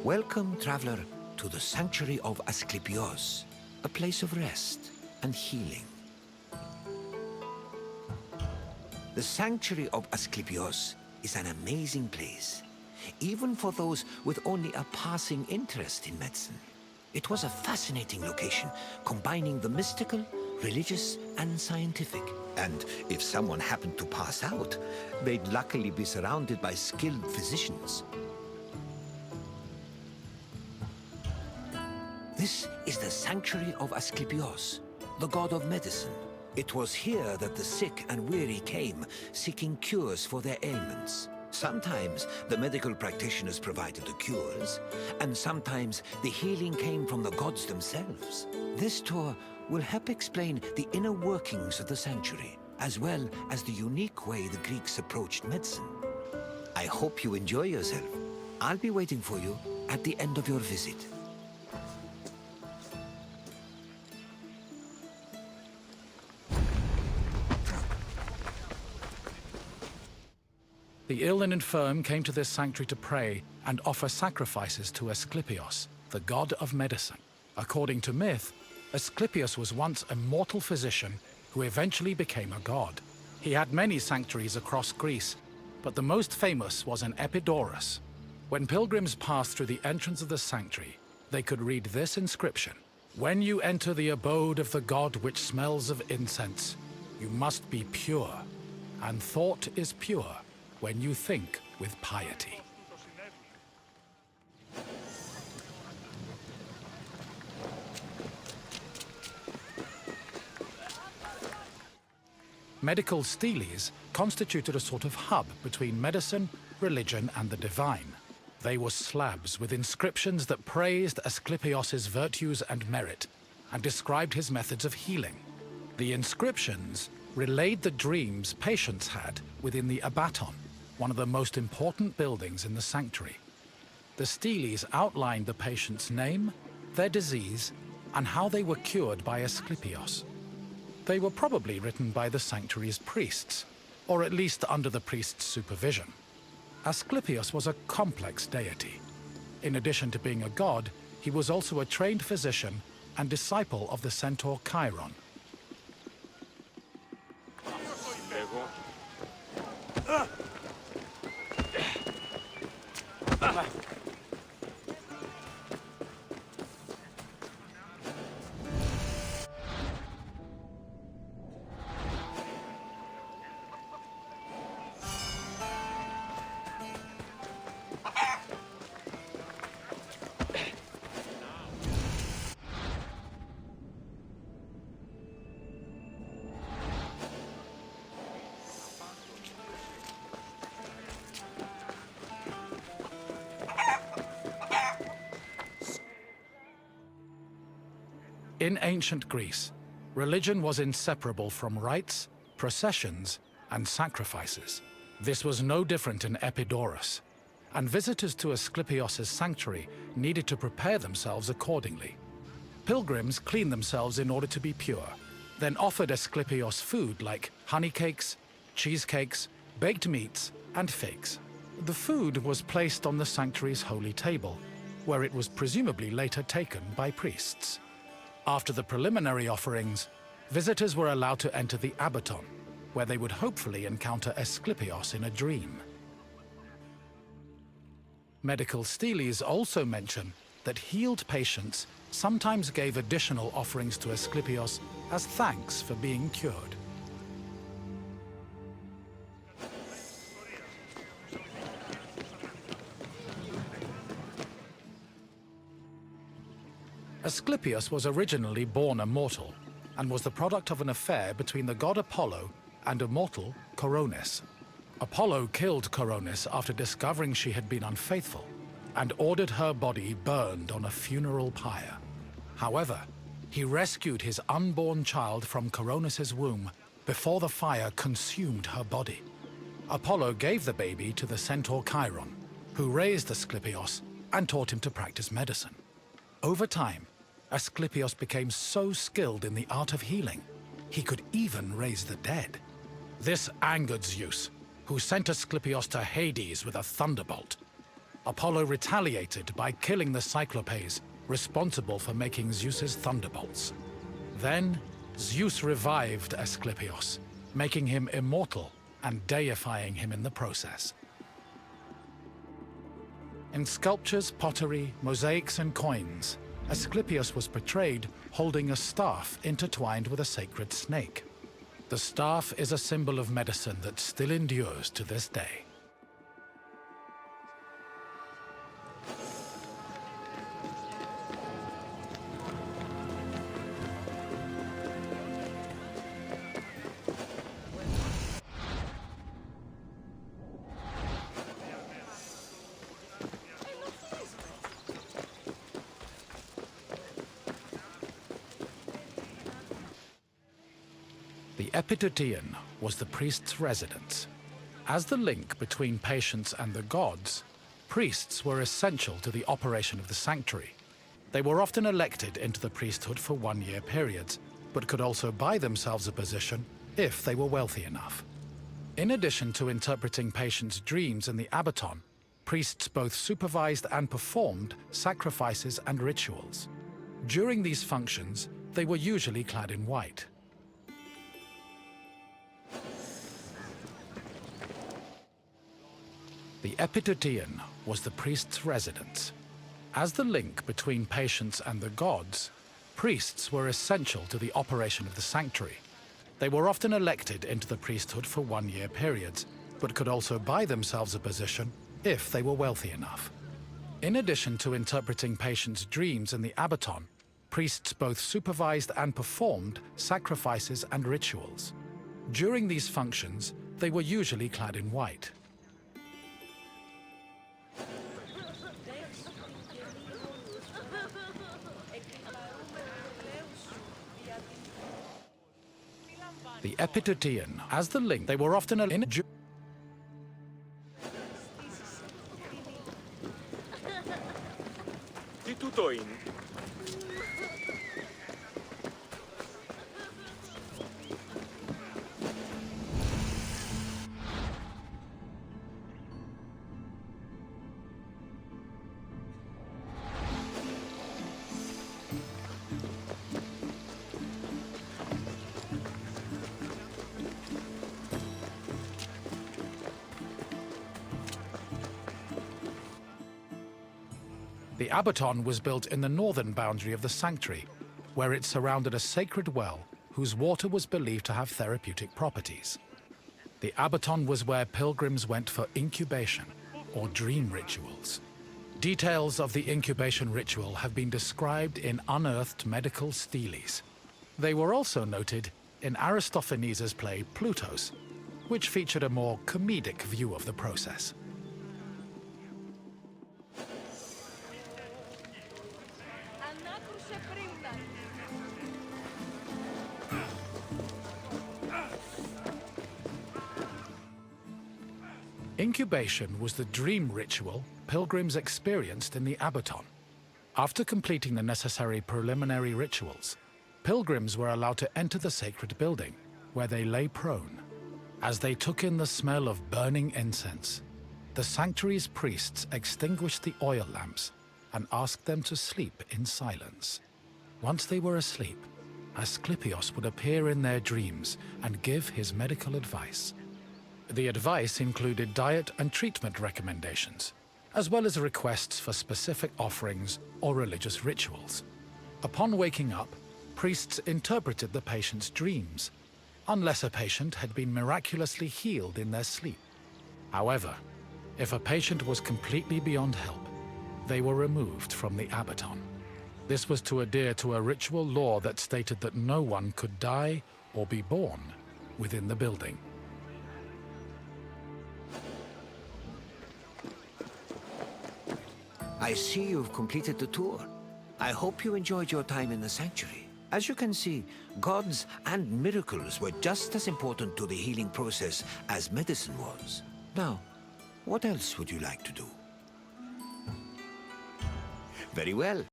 Welcome, traveler, to the sanctuary of Asklepios, a place of rest and healing. The sanctuary of Asklepios is an amazing place, even for those with only a passing interest in medicine. It was a fascinating location, combining the mystical, religious, and scientific. And if someone happened to pass out, they'd luckily be surrounded by skilled physicians. This is the sanctuary of Asklepios, the god of medicine. It was here that the sick and weary came, seeking cures for their ailments. Sometimes the medical practitioners provided the cures, and sometimes the healing came from the gods themselves. This tour will help explain the inner workings of the sanctuary, as well as the unique way the Greeks approached medicine. I hope you enjoy yourself. I'll be waiting for you at the end of your visit. The ill and infirm came to this sanctuary to pray and offer sacrifices to Asklepios, the god of medicine. According to myth, Asklepios was once a mortal physician who eventually became a god. He had many sanctuaries across Greece, but the most famous was in Epidauros. When pilgrims passed through the entrance of the sanctuary, they could read this inscription: "When you enter the abode of the god which smells of incense, you must be pure, and thought is pure when you think with piety." Medical steles constituted a sort of hub between medicine, religion, and the divine. They were slabs with inscriptions that praised Asklepios' virtues and merit, and described his methods of healing. The inscriptions relayed the dreams patients had within the Abaton, one of the most important buildings in the sanctuary. The steles outlined the patient's name, their disease, and how they were cured by Asklepios. They were probably written by the sanctuary's priests, or at least under the priest's supervision. Asklepios was a complex deity. In addition to being a god, he was also a trained physician and disciple of the centaur Chiron. In ancient Greece, religion was inseparable from rites, processions, and sacrifices. This was no different in Epidauros, and visitors to Asklepios' sanctuary needed to prepare themselves accordingly. Pilgrims cleaned themselves in order to be pure, then offered Asklepios food like honey cakes, cheesecakes, baked meats, and figs. The food was placed on the sanctuary's holy table, where it was presumably later taken by priests. After the preliminary offerings, visitors were allowed to enter the Abaton, where they would hopefully encounter Asklepios in a dream. Medical steles also mention that healed patients sometimes gave additional offerings to Asklepios as thanks for being cured. Asklepios was originally born a mortal, and was the product of an affair between the god Apollo and a mortal, Coronis. Apollo killed Coronis after discovering she had been unfaithful, and ordered her body burned on a funeral pyre. However, he rescued his unborn child from Coronis' womb before the fire consumed her body. Apollo gave the baby to the centaur Chiron, who raised Asklepios and taught him to practice medicine. Over time, Asklepios became so skilled in the art of healing, he could even raise the dead. This angered Zeus, who sent Asklepios to Hades with a thunderbolt. Apollo retaliated by killing the Cyclopes, responsible for making Zeus's thunderbolts. Then, Zeus revived Asklepios, making him immortal and deifying him in the process. In sculptures, pottery, mosaics, and coins, Asklepios was portrayed holding a staff intertwined with a sacred snake. The staff is a symbol of medicine that still endures to this day. The Epidauros was the priest's residence. As the link between patients and the gods, priests were essential to the operation of the sanctuary. They were often elected into the priesthood for one-year periods, but could also buy themselves a position if they were wealthy enough. In addition to interpreting patients' dreams in the Abaton, priests both supervised and performed sacrifices and rituals. During these functions, they were usually clad in white. The Epidauros was the priest's residence. As the link between patients and the gods, priests were essential to the operation of the sanctuary. They were often elected into the priesthood for one-year periods, but could also buy themselves a position if they were wealthy enough. In addition to interpreting patients' dreams in the Abaton, priests both supervised and performed sacrifices and rituals. During these functions, they were usually clad in white. The Epidauros, as the link, they were often in. Τι τούτο είναι? The Abaton was built in the northern boundary of the sanctuary, where it surrounded a sacred well whose water was believed to have therapeutic properties. The Abaton was where pilgrims went for incubation, or dream rituals. Details of the incubation ritual have been described in unearthed medical steles. They were also noted in Aristophanes' play Plutos, which featured a more comedic view of the process. Incubation was the dream ritual pilgrims experienced in the Abaton. After completing the necessary preliminary rituals, pilgrims were allowed to enter the sacred building, where they lay prone. As they took in the smell of burning incense, the sanctuary's priests extinguished the oil lamps and asked them to sleep in silence. Once they were asleep, Asklepios would appear in their dreams and give his medical advice. The advice included diet and treatment recommendations, as well as requests for specific offerings or religious rituals. Upon waking up, priests interpreted the patient's dreams, unless a patient had been miraculously healed in their sleep. However, if a patient was completely beyond help, they were removed from the Abaton. This was to adhere to a ritual law that stated that no one could die or be born within the building. I see you've completed the tour. I hope you enjoyed your time in the sanctuary. As you can see, gods and miracles were just as important to the healing process as medicine was. Now, what else would you like to do? Very well.